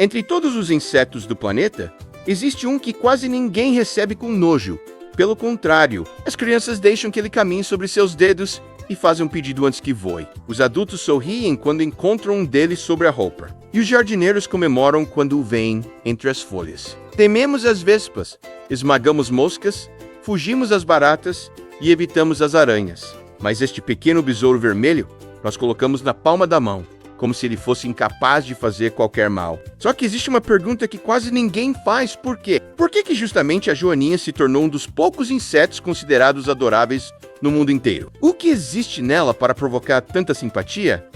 Entre todos os insetos do planeta, existe um que quase ninguém recebe com nojo. Pelo contrário, as crianças deixam que ele caminhe sobre seus dedos e fazem um pedido antes que voe. Os adultos sorriem quando encontram um deles sobre a roupa. E os jardineiros comemoram quando o veem entre as folhas. Tememos as vespas, esmagamos moscas, fugimos às baratas e evitamos as aranhas. Mas este pequeno besouro vermelho nós colocamos na palma da mão, como se ele fosse incapaz de fazer qualquer mal. Só que existe uma pergunta que quase ninguém faz: por quê? Por que justamente a joaninha se tornou um dos poucos insetos considerados adoráveis no mundo inteiro? O que existe nela para provocar tanta simpatia?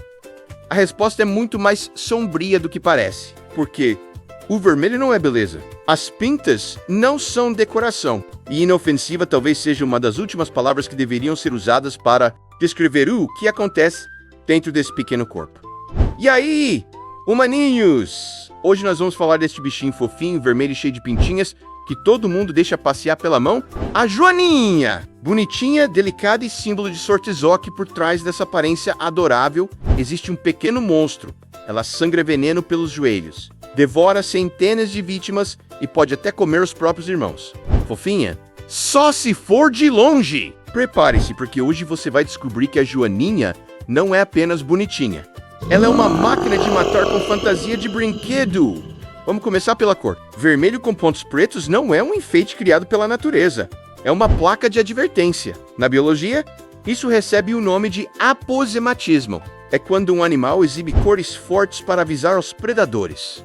A resposta é muito mais sombria do que parece. Porque o vermelho não é beleza. As pintas não são decoração. E inofensiva talvez seja uma das últimas palavras que deveriam ser usadas para descrever o que acontece dentro desse pequeno corpo. E aí, humaninhos! Hoje nós vamos falar deste bichinho fofinho, vermelho e cheio de pintinhas, que todo mundo deixa passear pela mão, a joaninha! Bonitinha, delicada e símbolo de sorte que por trás dessa aparência adorável existe um pequeno monstro. Ela sangra veneno pelos joelhos, devora centenas de vítimas e pode até comer os próprios irmãos. Fofinha? Só se for de longe! Prepare-se, porque hoje você vai descobrir que a joaninha não é apenas bonitinha. Ela é uma máquina de matar com fantasia de brinquedo. Vamos começar pela cor. Vermelho com pontos pretos não é um enfeite criado pela natureza. É uma placa de advertência. Na biologia, isso recebe o nome de aposematismo. É quando um animal exibe cores fortes para avisar aos predadores: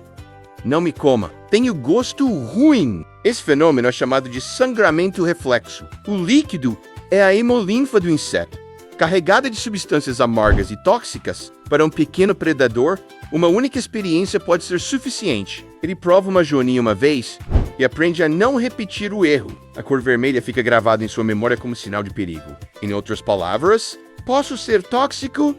não me coma, tenho gosto ruim. Esse fenômeno é chamado de sangramento reflexo. O líquido é a hemolinfa do inseto. Carregada de substâncias amargas e tóxicas, para um pequeno predador, uma única experiência pode ser suficiente. Ele prova uma joaninha uma vez e aprende a não repetir o erro. A cor vermelha fica gravada em sua memória como sinal de perigo. Em outras palavras, posso ser tóxico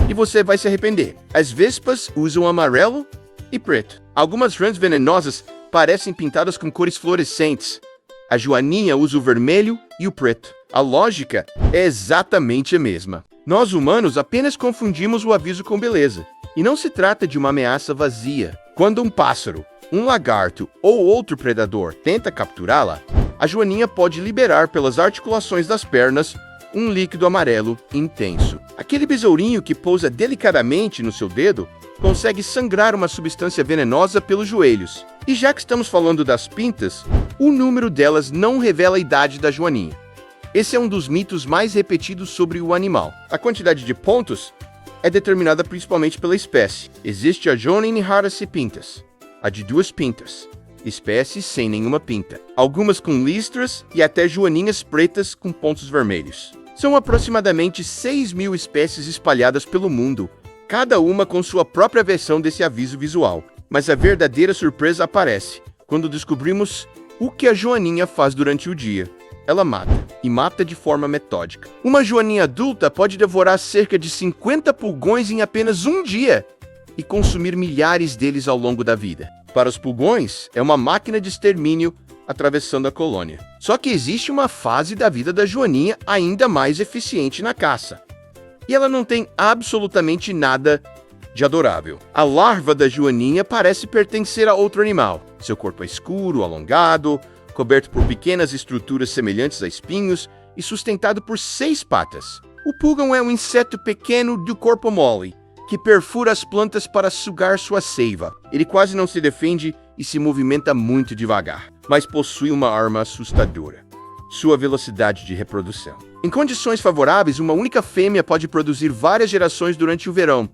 e você vai se arrepender. As vespas usam amarelo e preto. Algumas rãs venenosas parecem pintadas com cores fluorescentes. A joaninha usa o vermelho e o preto. A lógica é exatamente a mesma. Nós humanos apenas confundimos o aviso com beleza. E não se trata de uma ameaça vazia. Quando um pássaro, um lagarto ou outro predador tenta capturá-la, a joaninha pode liberar pelas articulações das pernas um líquido amarelo intenso. Aquele besourinho que pousa delicadamente no seu dedo consegue sangrar uma substância venenosa pelos joelhos. E já que estamos falando das pintas, o número delas não revela a idade da joaninha. Esse é um dos mitos mais repetidos sobre o animal. A quantidade de pontos é determinada principalmente pela espécie. Existe a Joaninha raras e pintas, a de 2 pintas, espécies sem nenhuma pinta, algumas com listras e até joaninhas pretas com pontos vermelhos. São aproximadamente 6.000 espécies espalhadas pelo mundo, cada uma com sua própria versão desse aviso visual. Mas a verdadeira surpresa aparece quando descobrimos o que a joaninha faz durante o dia. Ela mata, e mata de forma metódica. Uma joaninha adulta pode devorar cerca de 50 pulgões em apenas um dia e consumir milhares deles ao longo da vida. Para os pulgões, é uma máquina de extermínio atravessando a colônia. Só que existe uma fase da vida da joaninha ainda mais eficiente na caça. E ela não tem absolutamente nada de adorável. A larva da joaninha parece pertencer a outro animal. Seu corpo é escuro, alongado, coberto por pequenas estruturas semelhantes a espinhos e sustentado por 6 patas. O púgão é um inseto pequeno do corpo mole, que perfura as plantas para sugar sua seiva. Ele quase não se defende e se movimenta muito devagar, mas possui uma arma assustadora: sua velocidade de reprodução. Em condições favoráveis, uma única fêmea pode produzir várias gerações durante o verão,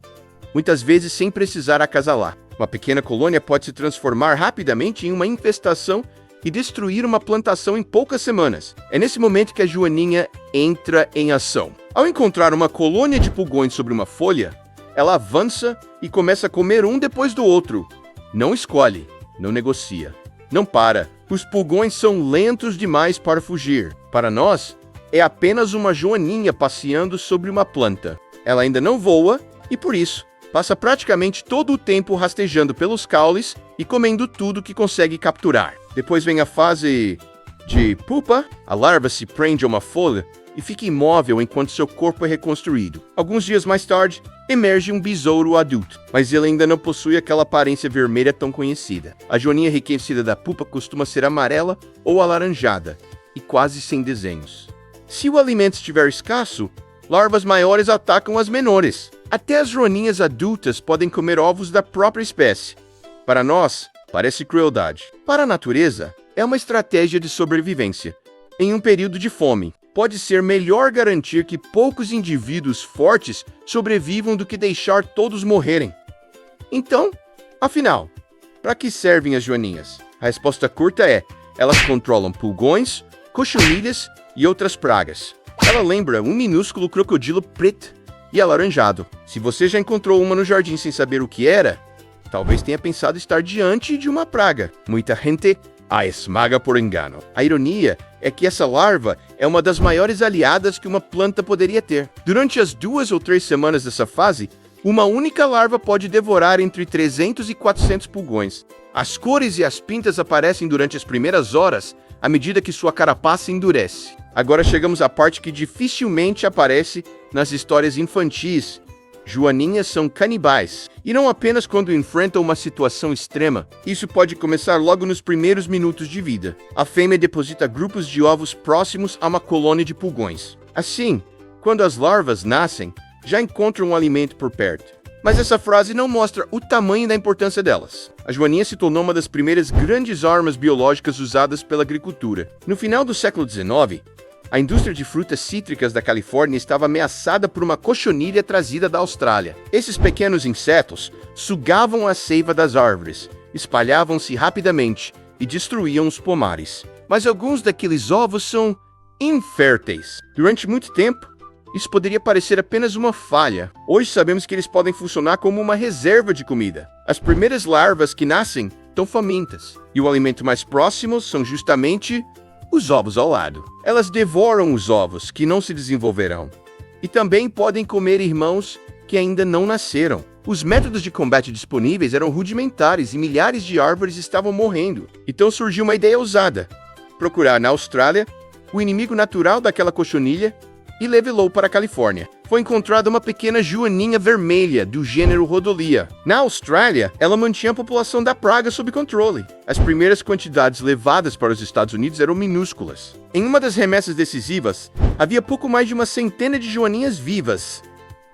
muitas vezes sem precisar acasalar. Uma pequena colônia pode se transformar rapidamente em uma infestação e destruir uma plantação em poucas semanas. É nesse momento que a joaninha entra em ação. Ao encontrar uma colônia de pulgões sobre uma folha, ela avança e começa a comer um depois do outro. Não escolhe, não negocia, não para. Os pulgões são lentos demais para fugir. Para nós, é apenas uma joaninha passeando sobre uma planta. Ela ainda não voa e, por isso, passa praticamente todo o tempo rastejando pelos caules e comendo tudo que consegue capturar. Depois vem a fase de pupa. A larva se prende a uma folha e fica imóvel enquanto seu corpo é reconstruído. Alguns dias mais tarde, emerge um besouro adulto, mas ele ainda não possui aquela aparência vermelha tão conhecida. A joaninha enriquecida da pupa costuma ser amarela ou alaranjada, e quase sem desenhos. Se o alimento estiver escasso, larvas maiores atacam as menores. Até as joaninhas adultas podem comer ovos da própria espécie. Para nós, parece crueldade. Para a natureza, é uma estratégia de sobrevivência. Em um período de fome, pode ser melhor garantir que poucos indivíduos fortes sobrevivam do que deixar todos morrerem. Então, afinal, para que servem as joaninhas? A resposta curta é: elas controlam pulgões, cochonilhas e outras pragas. Ela lembra um minúsculo crocodilo preto e alaranjado. Se você já encontrou uma no jardim sem saber o que era, talvez tenha pensado estar diante de uma praga. Muita gente a esmaga por engano. A ironia é que essa larva é uma das maiores aliadas que uma planta poderia ter. Durante as 2 ou 3 semanas dessa fase, uma única larva pode devorar entre 300 e 400 pulgões. As cores e as pintas aparecem durante as primeiras horas, à medida que sua carapaça endurece. Agora chegamos à parte que dificilmente aparece nas histórias infantis. Joaninhas são canibais, e não apenas quando enfrentam uma situação extrema. Isso pode começar logo nos primeiros minutos de vida. A fêmea deposita grupos de ovos próximos a uma colônia de pulgões. Assim, quando as larvas nascem, já encontram um alimento por perto. Mas essa frase não mostra o tamanho da importância delas. A joaninha se tornou uma das primeiras grandes armas biológicas usadas pela agricultura. No final do século XIX, a indústria de frutas cítricas da Califórnia estava ameaçada por uma cochonilha trazida da Austrália. Esses pequenos insetos sugavam a seiva das árvores, espalhavam-se rapidamente e destruíam os pomares. Mas alguns daqueles ovos são inférteis. Durante muito tempo, isso poderia parecer apenas uma falha. Hoje sabemos que eles podem funcionar como uma reserva de comida. As primeiras larvas que nascem estão famintas, e o alimento mais próximo são justamente os ovos ao lado. Elas devoram os ovos que não se desenvolverão, e também podem comer irmãos que ainda não nasceram. Os métodos de combate disponíveis eram rudimentares e milhares de árvores estavam morrendo. Então surgiu uma ideia ousada: procurar na Austrália o inimigo natural daquela cochonilha e levá-lo para a Califórnia. Foi encontrada uma pequena joaninha vermelha do gênero Rhodolia. Na Austrália, ela mantinha a população da praga sob controle. As primeiras quantidades levadas para os Estados Unidos eram minúsculas. Em uma das remessas decisivas, havia pouco mais de uma centena de joaninhas vivas,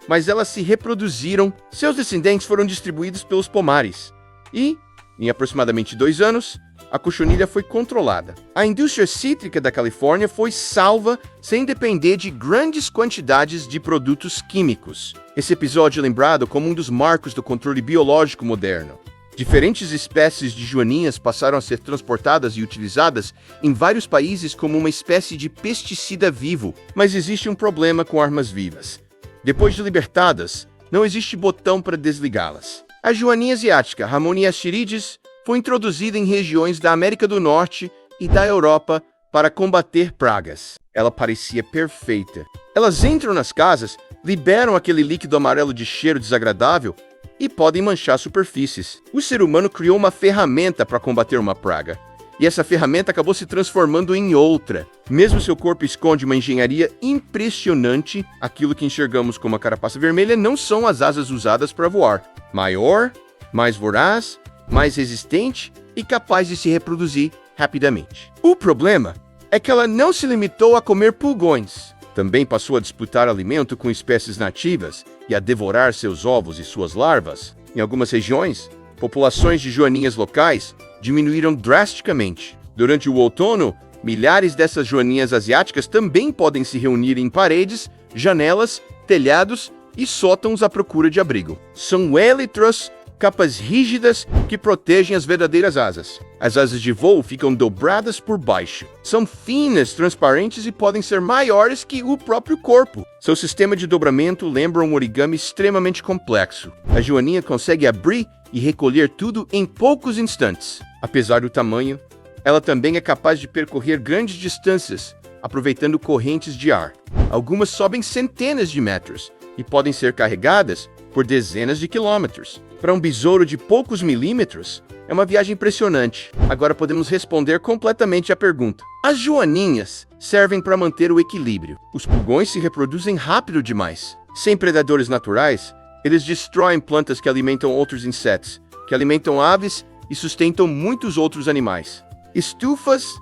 mas elas se reproduziram. Seus descendentes foram distribuídos pelos pomares e, em aproximadamente 2 anos, a cochonilha foi controlada. A indústria cítrica da Califórnia foi salva sem depender de grandes quantidades de produtos químicos. Esse episódio é lembrado como um dos marcos do controle biológico moderno. Diferentes espécies de joaninhas passaram a ser transportadas e utilizadas em vários países como uma espécie de pesticida vivo. Mas existe um problema com armas vivas. Depois de libertadas, não existe botão para desligá-las. A joaninha asiática, Ramonia aschirides, foi introduzida em regiões da América do Norte e da Europa para combater pragas. Ela parecia perfeita. Elas entram nas casas, liberam aquele líquido amarelo de cheiro desagradável e podem manchar superfícies. O ser humano criou uma ferramenta para combater uma praga, e essa ferramenta acabou se transformando em outra. Mesmo seu corpo esconde uma engenharia impressionante, aquilo que enxergamos como a carapaça vermelha não são as asas usadas para voar. Maior, mais voraz, mais resistente e capaz de se reproduzir rapidamente. O problema é que ela não se limitou a comer pulgões. Também passou a disputar alimento com espécies nativas e a devorar seus ovos e suas larvas. Em algumas regiões, populações de joaninhas locais diminuíram drasticamente. Durante o outono, milhares dessas joaninhas asiáticas também podem se reunir em paredes, janelas, telhados e sótãos à procura de abrigo. São élitros, capas rígidas que protegem as verdadeiras asas. As asas de voo ficam dobradas por baixo. São finas, transparentes e podem ser maiores que o próprio corpo. Seu sistema de dobramento lembra um origami extremamente complexo. A joaninha consegue abrir e recolher tudo em poucos instantes. Apesar do tamanho, ela também é capaz de percorrer grandes distâncias, aproveitando correntes de ar. Algumas sobem centenas de metros e podem ser carregadas por dezenas de quilômetros. Para um besouro de poucos milímetros, é uma viagem impressionante. Agora podemos responder completamente à pergunta: as joaninhas servem para manter o equilíbrio. Os pulgões se reproduzem rápido demais. Sem predadores naturais, eles destroem plantas que alimentam outros insetos, que alimentam aves e sustentam muitos outros animais. Estufas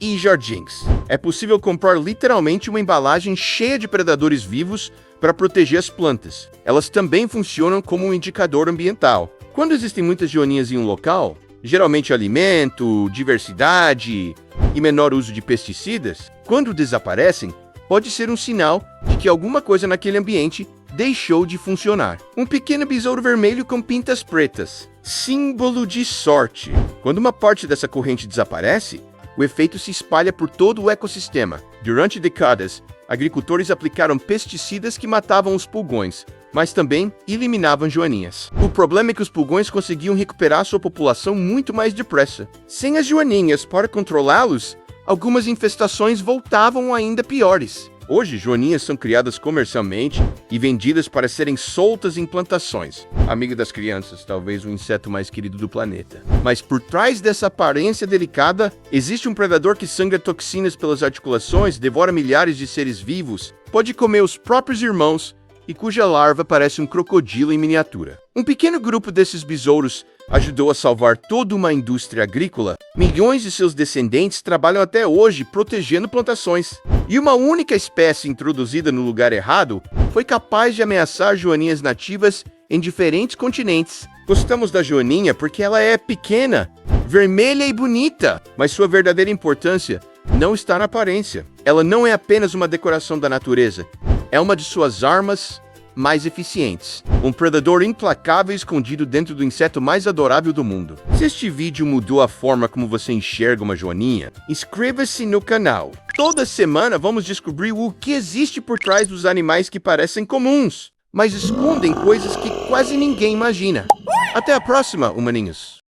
e jardins. É possível comprar literalmente uma embalagem cheia de predadores vivos para proteger as plantas. Elas também funcionam como um indicador ambiental. Quando existem muitas joaninhas em um local, geralmente alimento, diversidade e menor uso de pesticidas, quando desaparecem, pode ser um sinal de que alguma coisa naquele ambiente deixou de funcionar. Um pequeno besouro vermelho com pintas pretas, símbolo de sorte. Quando uma parte dessa corrente desaparece, o efeito se espalha por todo o ecossistema. Durante décadas, agricultores aplicaram pesticidas que matavam os pulgões, mas também eliminavam joaninhas. O problema é que os pulgões conseguiam recuperar sua população muito mais depressa. Sem as joaninhas para controlá-los, algumas infestações voltavam ainda piores. Hoje, joaninhas são criadas comercialmente e vendidas para serem soltas em plantações. Amigo das crianças, talvez o inseto mais querido do planeta. Mas por trás dessa aparência delicada, existe um predador que sangra toxinas pelas articulações, devora milhares de seres vivos, pode comer os próprios irmãos e cuja larva parece um crocodilo em miniatura. Um pequeno grupo desses besouros ajudou a salvar toda uma indústria agrícola. Milhões de seus descendentes trabalham até hoje protegendo plantações. E uma única espécie introduzida no lugar errado foi capaz de ameaçar joaninhas nativas em diferentes continentes. Gostamos da joaninha porque ela é pequena, vermelha e bonita, mas sua verdadeira importância não está na aparência. Ela não é apenas uma decoração da natureza, é uma de suas armas mais eficientes. Um predador implacável escondido dentro do inseto mais adorável do mundo. Se este vídeo mudou a forma como você enxerga uma joaninha, inscreva-se no canal. Toda semana vamos descobrir o que existe por trás dos animais que parecem comuns, mas escondem coisas que quase ninguém imagina. Até a próxima, humaninhos!